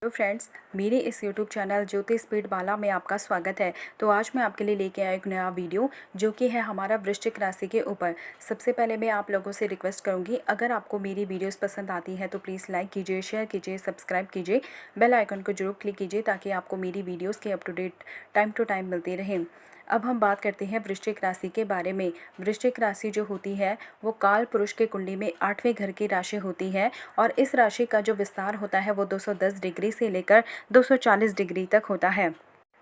तो फ्रेंड्स, मेरे इस यूट्यूब चैनल ज्योतिष स्पीड वाला में आपका स्वागत है। तो आज मैं आपके लिए लेके आया एक नया वीडियो जो कि है हमारा वृश्चिक राशि के ऊपर। सबसे पहले मैं आप लोगों से रिक्वेस्ट करूंगी, अगर आपको मेरी वीडियोस पसंद आती है तो प्लीज़ लाइक कीजिए, शेयर कीजिए, सब्सक्राइब कीजिए, बेल आइकन को जरूर क्लिक कीजिए ताकि आपको मेरी वीडियोज़ के up to date time to time मिलती रहें। अब हम बात करते हैं वृश्चिक राशि के बारे में। वृश्चिक राशि जो होती है वो काल पुरुष के कुंडली में 8वें घर की राशि होती है और इस राशि का जो विस्तार होता है वो 210 डिग्री से लेकर 240 डिग्री तक होता है।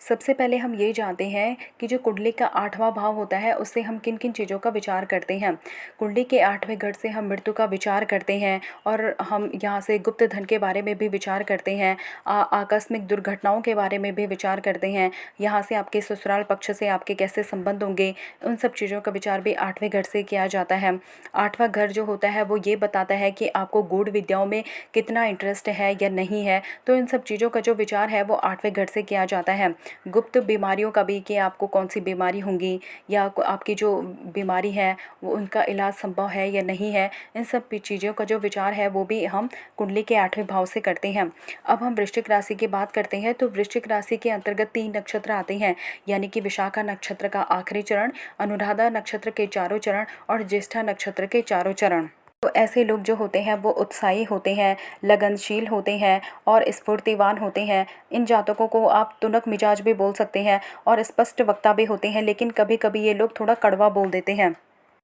सबसे पहले हम ये जानते हैं कि जो कुंडली का 8वां भाव होता है उससे हम किन किन चीज़ों का विचार करते हैं। कुंडली के 8वें घर से हम मृत्यु का विचार करते हैं और हम यहाँ से गुप्त धन के बारे में भी विचार करते हैं, आकस्मिक दुर्घटनाओं के बारे में भी विचार करते हैं। यहाँ से आपके ससुराल पक्ष से आपके कैसे संबंध होंगे, उन सब चीज़ों का विचार भी 8वें घर से किया जाता है। 8वां घर जो होता है वो ये बताता है कि आपको गूढ़ विद्याओं में कितना इंटरेस्ट है या नहीं है, तो इन सब चीज़ों का जो विचार है वो 8वें घर से किया जाता है। गुप्त बीमारियों का भी, कि आपको कौन सी बीमारी होंगी या आपकी जो बीमारी है वो उनका इलाज संभव है या नहीं है, इन सब चीज़ों का जो विचार है वो भी हम कुंडली के 8वें भाव से करते हैं। अब हम वृश्चिक राशि की बात करते हैं तो वृश्चिक राशि के अंतर्गत 3 नक्षत्र आते हैं, यानी कि विशाखा नक्षत्र का आखिरी चरण, अनुराधा नक्षत्र के चारों चरण और ज्येष्ठा नक्षत्र के चारों चरण। तो ऐसे लोग जो होते हैं वो उत्साही होते हैं, लगनशील होते हैं और स्फूर्तिवान होते हैं। इन जातकों को आप तुनक मिजाज भी बोल सकते हैं और स्पष्ट वक्ता भी होते हैं, लेकिन कभी कभी ये लोग थोड़ा कड़वा बोल देते हैं।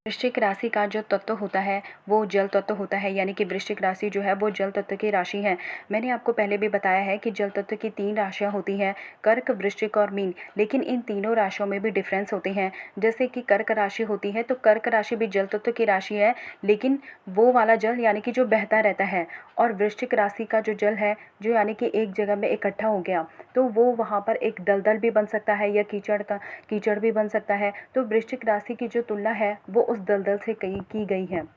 वृश्चिक राशि का जो तत्व होता है वो जल तत्व होता है, यानी कि वृश्चिक राशि जो है वो जल तत्व की राशि है। मैंने आपको पहले भी बताया है कि जल तत्व की 3 राशियां होती हैं, कर्क, वृश्चिक और मीन। लेकिन इन तीनों राशियों में भी डिफरेंस होते हैं। जैसे कि कर्क राशि होती है तो कर्क राशि भी जल तत्व की राशि है, लेकिन वो वाला जल यानी कि जो बहता रहता है। और वृश्चिक राशि का जो जल है, जो यानी कि एक जगह में इकट्ठा हो गया, तो वो वहाँ पर एक दलदल भी बन सकता है या कीचड़ भी बन सकता है। तो वृश्चिक राशि की जो तुलना है वो उस दलदल से की गई है।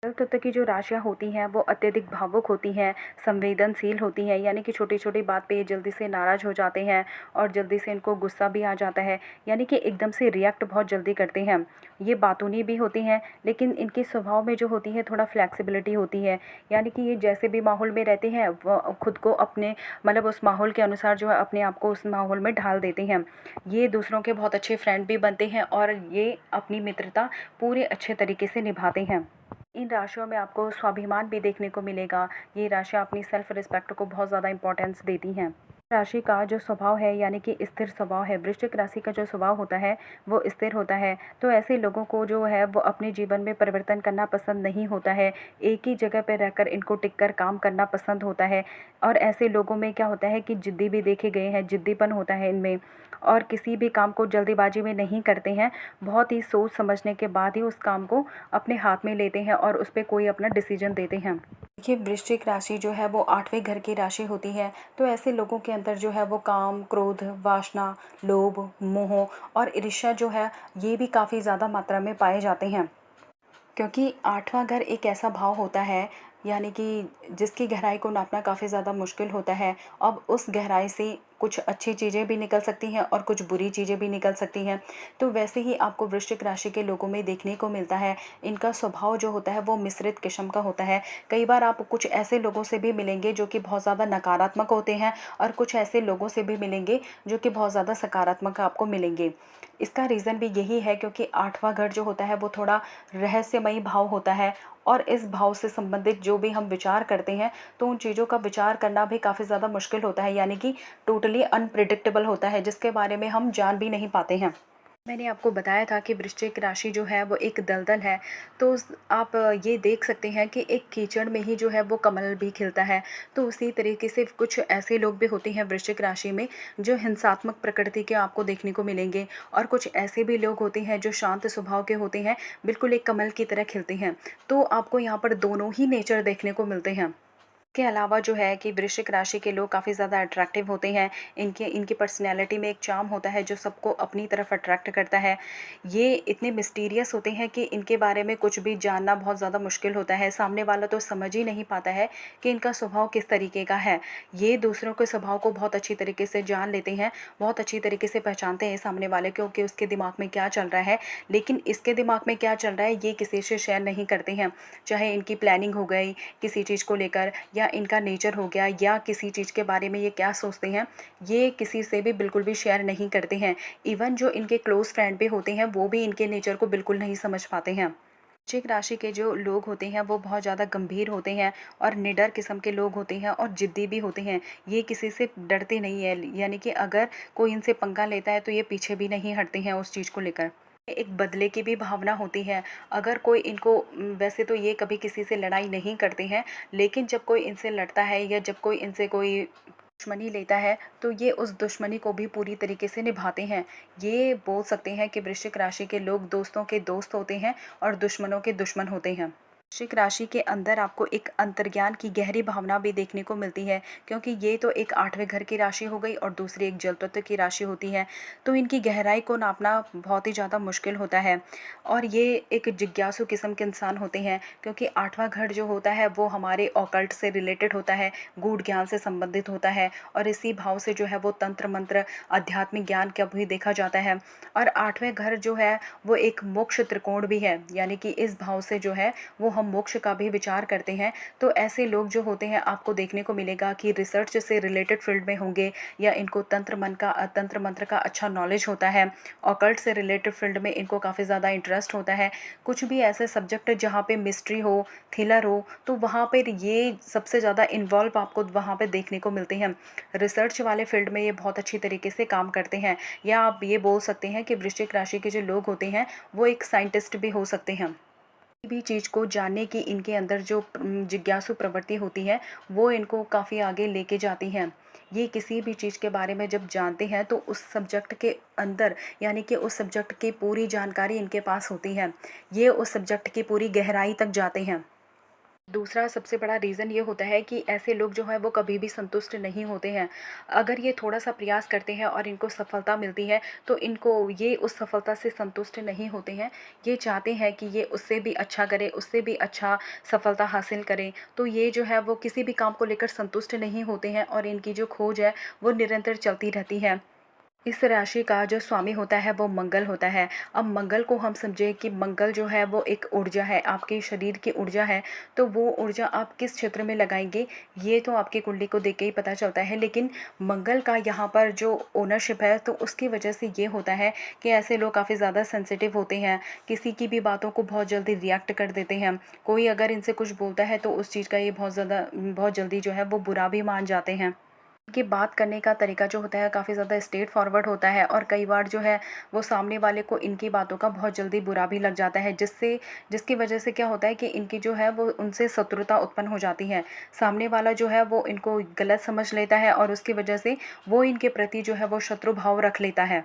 जल तत्व की जो राशियाँ होती हैं वो अत्यधिक भावुक होती हैं, संवेदनशील होती हैं, यानी कि छोटी छोटी बात पे ये जल्दी से नाराज़ हो जाते हैं और जल्दी से इनको गुस्सा भी आ जाता है, यानी कि एकदम से रिएक्ट बहुत जल्दी करते हैं। ये बातूनी भी होती हैं, लेकिन इनके स्वभाव में जो होती है थोड़ा फ्लैक्सिबिलिटी होती है, यानी कि ये जैसे भी माहौल में रहते हैं वो खुद को अपने मतलब उस माहौल के अनुसार जो है अपने आप को उस माहौल में ढाल देते हैं। ये दूसरों के बहुत अच्छे फ्रेंड भी बनते हैं और ये अपनी मित्रता पूरे अच्छे तरीके से निभाते हैं। इन राशियों में आपको स्वाभिमान भी देखने को मिलेगा। ये राशियाँ अपनी सेल्फ रिस्पेक्ट को बहुत ज़्यादा इंपॉर्टेंस देती हैं। राशि का जो स्वभाव है यानी कि स्थिर स्वभाव है, वृश्चिक राशि का जो स्वभाव होता है वो स्थिर होता है। तो ऐसे लोगों को जो है वो अपने जीवन में परिवर्तन करना पसंद नहीं होता है, एक ही जगह पर रहकर इनको टिककर काम करना पसंद होता है। और ऐसे लोगों में क्या होता है कि जिद्दी भी देखे गए हैं, जिद्दीपन होता है इनमें, और किसी भी काम को जल्दीबाजी में नहीं करते हैं, बहुत ही सोच समझने के बाद ही उस काम को अपने हाथ में लेते हैं और उस पर कोई अपना डिसीजन देते हैं। देखिए, वृश्चिक राशि जो है वो 8वें घर की राशि होती है। तो ऐसे लोगों के अंदर जो है वो काम, क्रोध, वासना, लोभ, मोह और ईर्ष्या जो है ये भी काफ़ी ज़्यादा मात्रा में पाए जाते हैं, क्योंकि 8वां घर एक ऐसा भाव होता है यानी कि जिसकी गहराई को नापना काफ़ी ज़्यादा मुश्किल होता है। अब उस गहराई से कुछ अच्छी चीज़ें भी निकल सकती हैं और कुछ बुरी चीज़ें भी निकल सकती हैं। तो वैसे ही आपको वृश्चिक राशि के लोगों में देखने को मिलता है। इनका स्वभाव जो होता है वो मिश्रित किस्म का होता है। कई बार आप कुछ ऐसे लोगों से भी मिलेंगे जो कि बहुत ज़्यादा नकारात्मक होते हैं और कुछ ऐसे लोगों से भी मिलेंगे जो कि बहुत ज़्यादा सकारात्मक आपको मिलेंगे। इसका रीज़न भी यही है क्योंकि 8वां घर जो होता है वो थोड़ा रहस्यमयी भाव होता है और इस भाव से संबंधित जो भी हम विचार करते हैं तो उन चीज़ों का विचार करना भी काफ़ी ज़्यादा मुश्किल होता है, यानी कि टोटली अनप्रिडिक्टेबल होता है, जिसके बारे में हम जान भी नहीं पाते हैं। मैंने आपको बताया था कि वृश्चिक राशि जो है वो एक दलदल है। तो आप ये देख सकते हैं कि एक कीचड़ में ही जो है वो कमल भी खिलता है। तो उसी तरीके से कुछ ऐसे लोग भी होते हैं वृश्चिक राशि में जो हिंसात्मक प्रकृति के आपको देखने को मिलेंगे, और कुछ ऐसे भी लोग होते हैं जो शांत स्वभाव के होते हैं, बिल्कुल एक कमल की तरह खिलते हैं। तो आपको यहाँ पर दोनों ही नेचर देखने को मिलते हैं। के अलावा जो है कि वृश्चिक राशि के लोग काफ़ी ज़्यादा अट्रैक्टिव होते हैं। इनकी पर्सनैलिटी में एक चार्म होता है जो सबको अपनी तरफ अट्रैक्ट करता है। ये इतने मिस्टीरियस होते हैं कि इनके बारे में कुछ भी जानना बहुत ज़्यादा मुश्किल होता है। सामने वाला तो समझ ही नहीं पाता है कि इनका स्वभाव किस तरीके का है। ये दूसरों के स्वभाव को बहुत अच्छी तरीके से जान लेते हैं, बहुत अच्छी तरीके से पहचानते हैं सामने वाले को कि उसके दिमाग में क्या चल रहा है। लेकिन इसके दिमाग में क्या चल रहा है ये किसी से शेयर नहीं करते हैं, चाहे इनकी प्लानिंग हो गई किसी चीज़ को लेकर या इनका नेचर हो गया या किसी चीज़ के बारे में ये क्या सोचते हैं, ये किसी से भी बिल्कुल भी शेयर नहीं करते हैं। इवन जो इनके क्लोज़ फ्रेंड भी होते हैं वो भी इनके नेचर को बिल्कुल नहीं समझ पाते हैं। वृश्चिक राशि के जो लोग होते हैं वो बहुत ज़्यादा गंभीर होते हैं और निडर किस्म के लोग होते हैं और ज़िद्दी भी होते हैं। ये किसी से डरते नहीं है, यानी कि अगर कोई इनसे पंगा लेता है तो ये पीछे भी नहीं हटते हैं उस चीज़ को लेकर। एक बदले की भी भावना होती है। अगर कोई इनको वैसे तो ये कभी किसी से लड़ाई नहीं करते हैं, लेकिन जब कोई इनसे लड़ता है या जब कोई इनसे कोई दुश्मनी लेता है तो ये उस दुश्मनी को भी पूरी तरीके से निभाते हैं। ये बोल सकते हैं कि वृश्चिक राशि के लोग दोस्तों के दोस्त होते हैं और दुश्मनों के दुश्मन होते हैं। वृश्चिक राशि के अंदर आपको एक अंतर्ज्ञान की गहरी भावना भी देखने को मिलती है, क्योंकि ये तो एक 8वें घर की राशि हो गई और दूसरी एक जल तत्व की राशि होती है। तो इनकी गहराई को नापना बहुत ही ज़्यादा मुश्किल होता है और ये एक जिज्ञासु किस्म के इंसान होते हैं, क्योंकि 8वां घर जो होता है वो हमारे ऑकल्ट से रिलेटेड होता है, गूढ़ ज्ञान से संबंधित होता है और इसी भाव से जो है वो तंत्र मंत्र आध्यात्मिक ज्ञान का भी देखा जाता है। और 8वें घर जो है वो एक मोक्ष त्रिकोण भी है, यानी कि इस भाव से जो है वो हम मोक्ष का भी विचार करते हैं। तो ऐसे लोग जो होते हैं आपको देखने को मिलेगा कि रिसर्च से रिलेटेड फील्ड में होंगे या इनको तंत्र मंत्र का अच्छा नॉलेज होता है। ऑकल्ट से रिलेटेड फील्ड में इनको काफ़ी ज़्यादा इंटरेस्ट होता है। कुछ भी ऐसे सब्जेक्ट जहाँ पे मिस्ट्री हो, थ्रिलर हो, तो वहाँ पर ये सबसे ज़्यादा इन्वॉल्व आपको वहाँ पे देखने को मिलते हैं। रिसर्च वाले फील्ड में ये बहुत अच्छी तरीके से काम करते हैं, या आप ये बोल सकते हैं कि वृश्चिक राशि के जो लोग होते हैं वो एक साइंटिस्ट भी हो सकते हैं। किसी भी चीज़ को जानने की इनके अंदर जो जिज्ञासु प्रवृत्ति होती है वो इनको काफ़ी आगे लेके जाती हैं। ये किसी भी चीज़ के बारे में जब जानते हैं तो उस सब्जेक्ट के अंदर, यानी कि उस सब्जेक्ट की पूरी जानकारी इनके पास होती है। ये उस सब्जेक्ट की पूरी गहराई तक जाते हैं। दूसरा सबसे बड़ा रीज़न ये होता है कि ऐसे लोग जो हैं वो कभी भी संतुष्ट नहीं होते हैं। अगर ये थोड़ा-सा प्रयास करते हैं और इनको सफलता मिलती है, तो इनको ये उस सफलता से संतुष्ट नहीं होते हैं। ये चाहते हैं कि ये उससे भी अच्छा करे, उससे भी अच्छा सफलता हासिल करें। तो ये जो है वो किसी भी काम को लेकर संतुष्ट नहीं होते हैं और इनकी जो खोज है वो निरंतर चलती रहती है। इस राशि का जो स्वामी होता है वो मंगल होता है। अब मंगल को हम समझे कि मंगल जो है वो एक ऊर्जा है, आपके शरीर की ऊर्जा है। तो वो ऊर्जा आप किस क्षेत्र में लगाएंगे ये तो आपकी कुंडली को देख के ही पता चलता है, लेकिन मंगल का यहाँ पर जो ओनरशिप है तो उसकी वजह से ये होता है कि ऐसे लोग काफ़ी ज़्यादा सेंसिटिव होते हैं, किसी की भी बातों को बहुत जल्दी रिएक्ट कर देते हैं। कोई अगर इनसे कुछ बोलता है तो उस चीज़ का ये बहुत जल्दी जो है वो बुरा भी मान जाते हैं। इनकी बात करने का तरीका जो होता है काफ़ी ज़्यादा स्ट्रेट फॉरवर्ड होता है और कई बार जो है वो सामने वाले को इनकी बातों का बहुत जल्दी बुरा भी लग जाता है, जिसकी वजह से क्या होता है कि इनकी जो है वो उनसे शत्रुता उत्पन्न हो जाती है। सामने वाला जो है वो इनको गलत समझ लेता है और उसकी वजह से वो इनके प्रति जो है वो शत्रु भाव रख लेता है।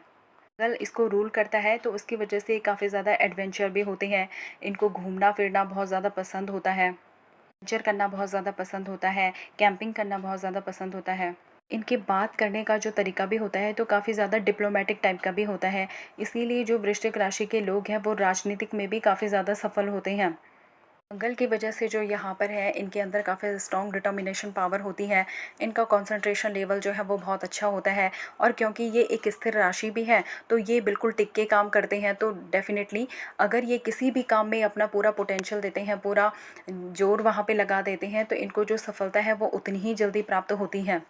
अगर इसको रूल करता है तो उसकी वजह से काफ़ी ज़्यादा एडवेंचर भी होते हैं। इनको घूमना फिरना बहुत ज़्यादा पसंद होता है, एडवेंचर करना बहुत ज़्यादा पसंद होता है, कैंपिंग करना बहुत ज़्यादा पसंद होता है। इनके बात करने का जो तरीका भी होता है तो काफ़ी ज़्यादा डिप्लोमेटिक टाइप का भी होता है। इसीलिए जो वृश्चिक राशि के लोग हैं वो राजनीतिक में भी काफ़ी ज़्यादा सफल होते हैं। मंगल की वजह से जो यहाँ पर है इनके अंदर काफ़ी स्ट्रॉन्ग डिटर्मिनेशन पावर होती है। इनका कंसंट्रेशन लेवल जो है वो बहुत अच्छा होता है और क्योंकि ये एक स्थिर राशि भी है तो ये बिल्कुल टिक के काम करते हैं। तो डेफिनेटली अगर ये किसी भी काम में अपना पूरा पोटेंशियल देते हैं, पूरा जोर वहाँ पे लगा देते हैं, तो इनको जो सफलता है वो उतनी ही जल्दी प्राप्त होती है।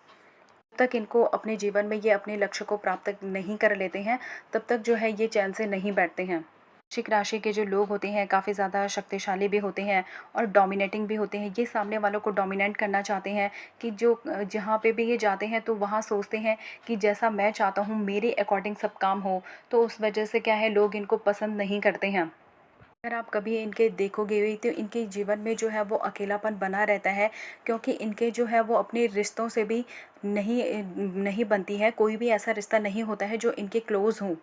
तक इनको अपने जीवन में ये अपने लक्ष्य को प्राप्त नहीं कर लेते हैं, तब तक जो है ये चैन से नहीं बैठते हैं। वृश्चिक राशि के जो लोग होते हैं काफ़ी ज़्यादा शक्तिशाली भी होते हैं और डोमिनेटिंग भी होते हैं। ये सामने वालों को डोमिनेट करना चाहते हैं कि जो जहाँ पे भी ये जाते हैं तो वहाँ सोचते हैं कि जैसा मैं चाहता हूँ मेरे अकॉर्डिंग सब काम हो। तो उस वजह से क्या है, लोग इनको पसंद नहीं करते हैं। अगर आप कभी इनके देखोगे भी तो इनके जीवन में जो है वो अकेलापन बना रहता है, क्योंकि इनके जो है वो अपने रिश्तों से भी नहीं नहीं बनती है। कोई भी ऐसा रिश्ता नहीं होता है जो इनके क्लोज़ हों।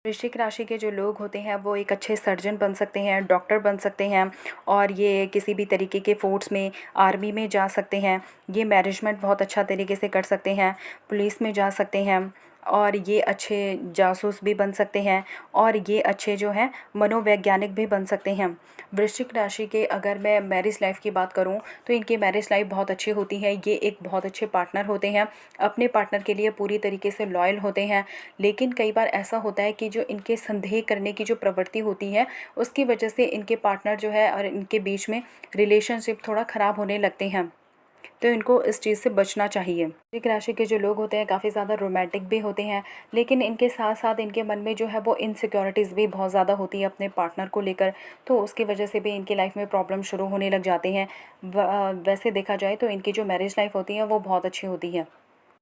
वृश्चिक राशि के जो लोग होते हैं वो एक अच्छे सर्जन बन सकते हैं, डॉक्टर बन सकते हैं और ये किसी भी तरीके के फोर्स में, आर्मी में जा सकते हैं। ये मैनेजमेंट बहुत अच्छा तरीके से कर सकते हैं, पुलिस में जा सकते हैं और ये अच्छे जासूस भी बन सकते हैं और ये अच्छे जो हैं मनोवैज्ञानिक भी बन सकते हैं। वृश्चिक राशि के अगर मैं मैरिज लाइफ की बात करूं तो इनकी मैरिज लाइफ बहुत अच्छी होती है। ये एक बहुत अच्छे पार्टनर होते हैं, अपने पार्टनर के लिए पूरी तरीके से लॉयल होते हैं। लेकिन कई बार ऐसा होता है कि जो इनके संदेह करने की जो प्रवृत्ति होती है उसकी वजह से इनके पार्टनर जो है और इनके बीच में रिलेशनशिप थोड़ा ख़राब होने लगते हैं। तो इनको इस चीज़ से बचना चाहिए। वृश्चिक राशि के जो लोग होते हैं काफ़ी ज़्यादा रोमांटिक भी होते हैं, लेकिन इनके साथ साथ इनके मन में जो है वो इनसिक्योरिटीज़ भी बहुत ज़्यादा होती है अपने पार्टनर को लेकर, तो उसकी वजह से भी इनकी लाइफ में प्रॉब्लम शुरू होने लग जाते हैं। वैसे देखा जाए तो इनकी जो मैरिज लाइफ होती है वो बहुत अच्छी होती है।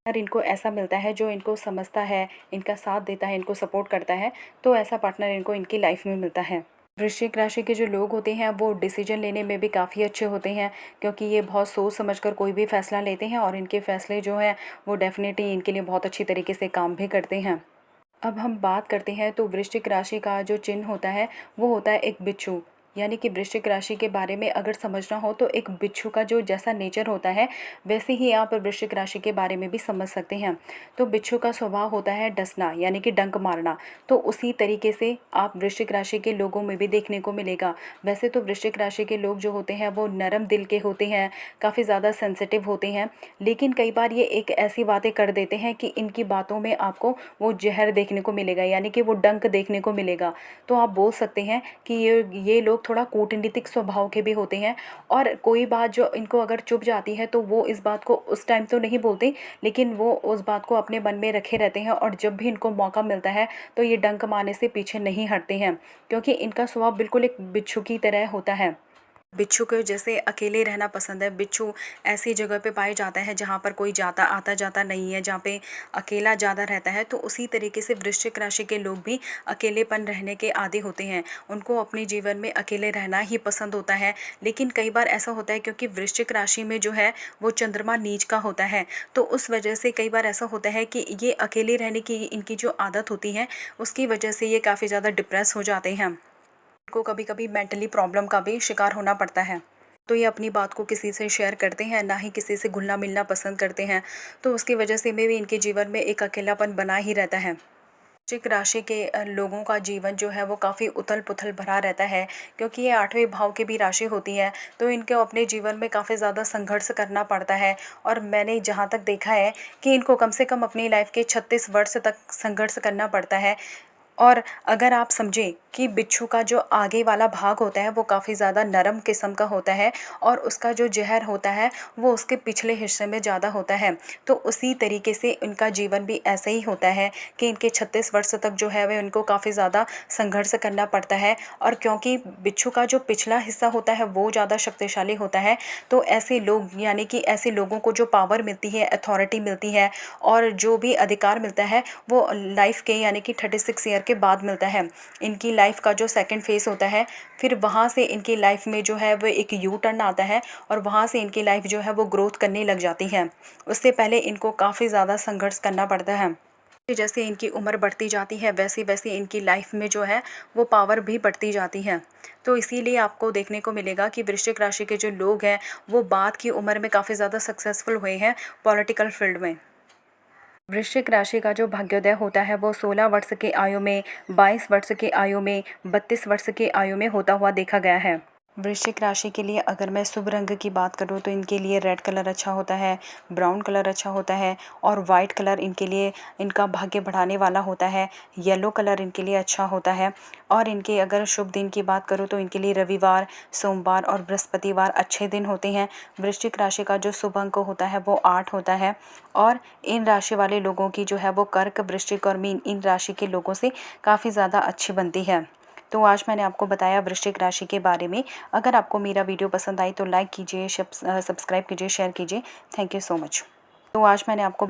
अगर इनको ऐसा मिलता है जो इनको समझता है, इनका साथ देता है, इनको सपोर्ट करता है, तो ऐसा पार्टनर इनको इनकी लाइफ में मिलता है। वृश्चिक राशि के जो लोग होते हैं वो डिसीजन लेने में भी काफ़ी अच्छे होते हैं, क्योंकि ये बहुत सोच समझकर कोई भी फ़ैसला लेते हैं और इनके फ़ैसले जो हैं वो डेफ़िनेटली इनके लिए बहुत अच्छी तरीके से काम भी करते हैं। अब हम बात करते हैं तो वृश्चिक राशि का जो चिन्ह होता है वो होता है एक बिच्छू। यानी कि वृश्चिक राशि के बारे में अगर समझना हो तो एक बिच्छू का जो जैसा नेचर होता है वैसे ही आप वृश्चिक राशि के बारे में भी समझ सकते हैं। तो बिच्छू का स्वभाव होता है डसना, यानी कि डंक मारना। तो उसी तरीके से आप वृश्चिक राशि के लोगों में भी देखने को मिलेगा। वैसे तो वृश्चिक राशि के लोग जो होते हैं वो नरम दिल के होते हैं, काफ़ी ज़्यादा सेंसिटिव होते हैं, लेकिन कई बार ये एक ऐसी बातें कर देते हैं कि इनकी बातों में आपको वो जहर देखने को मिलेगा, यानी कि वो डंक देखने को मिलेगा। तो आप बोल सकते हैं कि ये लोग थोड़ा कूटनीतिक स्वभाव के भी होते हैं, और कोई बात जो इनको अगर चुभ जाती है तो वो इस बात को उस टाइम तो नहीं बोलते, लेकिन वो उस बात को अपने मन में रखे रहते हैं, और जब भी इनको मौका मिलता है तो ये डंक मारने से पीछे नहीं हटते हैं, क्योंकि इनका स्वभाव बिल्कुल एक बिच्छू की तरह होता है। बिच्छू को जैसे अकेले रहना पसंद है, बिच्छू ऐसी जगह पे पाया जाता है जहाँ पर कोई जाता आता जाता नहीं है, जहाँ पे अकेला ज़्यादा रहता है। तो उसी तरीके से वृश्चिक राशि के लोग भी अकेलेपन रहने के आदी होते हैं, उनको अपने जीवन में अकेले रहना ही पसंद होता है। लेकिन कई बार ऐसा होता है क्योंकि वृश्चिक राशि में जो है वो चंद्रमा नीच का होता है, तो उस वजह से कई बार ऐसा होता है कि ये अकेले रहने की इनकी जो आदत होती है उसकी वजह से ये काफ़ी ज़्यादा डिप्रेस हो जाते हैं, को कभी कभी मेंटली प्रॉब्लम का भी शिकार होना पड़ता है। तो ये अपनी बात को किसी से शेयर करते हैं, ना ही किसी से घुलना मिलना पसंद करते हैं, तो उसकी वजह से भी इनके जीवन में एक अकेलापन बना ही रहता है। वृश्चिक राशि के लोगों का जीवन जो है वो काफ़ी उथल पुथल भरा रहता है, क्योंकि ये 8वें भाव की भी राशि होती है, तो इनको अपने जीवन में काफ़ी ज़्यादा संघर्ष करना पड़ता है। और मैंने जहाँ तक देखा है कि इनको कम से कम अपनी लाइफ के 36 वर्ष तक संघर्ष करना पड़ता है। और अगर आप समझें कि बिच्छू का जो आगे वाला भाग होता है वो काफ़ी ज़्यादा नरम किस्म का होता है, और उसका जो जहर होता है वो उसके पिछले हिस्से में ज़्यादा होता है, तो उसी तरीके से इनका जीवन भी ऐसे ही होता है कि इनके 36 वर्ष तक जो है वह इनको काफ़ी ज़्यादा संघर्ष करना पड़ता है। और क्योंकि बिच्छू का जो पिछला हिस्सा होता है वो ज़्यादा शक्तिशाली होता है, तो ऐसे लोग, यानी कि ऐसे लोगों को जो पावर मिलती है, अथॉरिटी मिलती है, और जो भी अधिकार मिलता है वो लाइफ के, यानी कि 36 ईयर के बाद मिलता है। इनकी लाइफ का जो सेकंड फेज़ होता है, फिर वहाँ से इनकी लाइफ में जो है वो एक यू टर्न आता है, और वहाँ से इनकी लाइफ जो है वो ग्रोथ करने लग जाती है। उससे पहले इनको काफ़ी ज़्यादा संघर्ष करना पड़ता है। जैसे इनकी उम्र बढ़ती जाती है वैसे वैसे इनकी लाइफ में जो है वो पावर भी बढ़ती जाती है। तो इसीलिए आपको देखने को मिलेगा कि वृश्चिक राशि के जो लोग हैं वो बाद की उम्र में काफ़ी ज़्यादा सक्सेसफुल हुए हैं पॉलिटिकल फील्ड में। वृश्चिक राशि का जो भाग्योदय होता है वो 16 वर्ष की आयु में, 22 वर्ष की आयु में, 32 वर्ष की आयु में होता हुआ देखा गया है। वृश्चिक राशि के लिए अगर मैं शुभ रंग की बात करूँ तो इनके लिए रेड कलर अच्छा होता है, ब्राउन कलर अच्छा होता है, और वाइट कलर इनके लिए इनका भाग्य बढ़ाने वाला होता है। येलो कलर इनके लिए अच्छा होता है। और इनके अगर शुभ दिन की बात करूँ तो इनके लिए रविवार, सोमवार और बृहस्पतिवार अच्छे दिन होते हैं। वृश्चिक राशि का जो शुभ अंक होता है वो 8 होता है। और इन राशि वाले लोगों की जो है वो कर्क, वृश्चिक और मीन, इन राशि के लोगों से काफ़ी ज़्यादा अच्छी बनती है। तो आज मैंने आपको बताया वृश्चिक राशि के बारे में। अगर आपको मेरा वीडियो पसंद आई तो लाइक कीजिए, सब्सक्राइब कीजिए, शेयर कीजिए। Thank you so much. तो आज मैंने आपको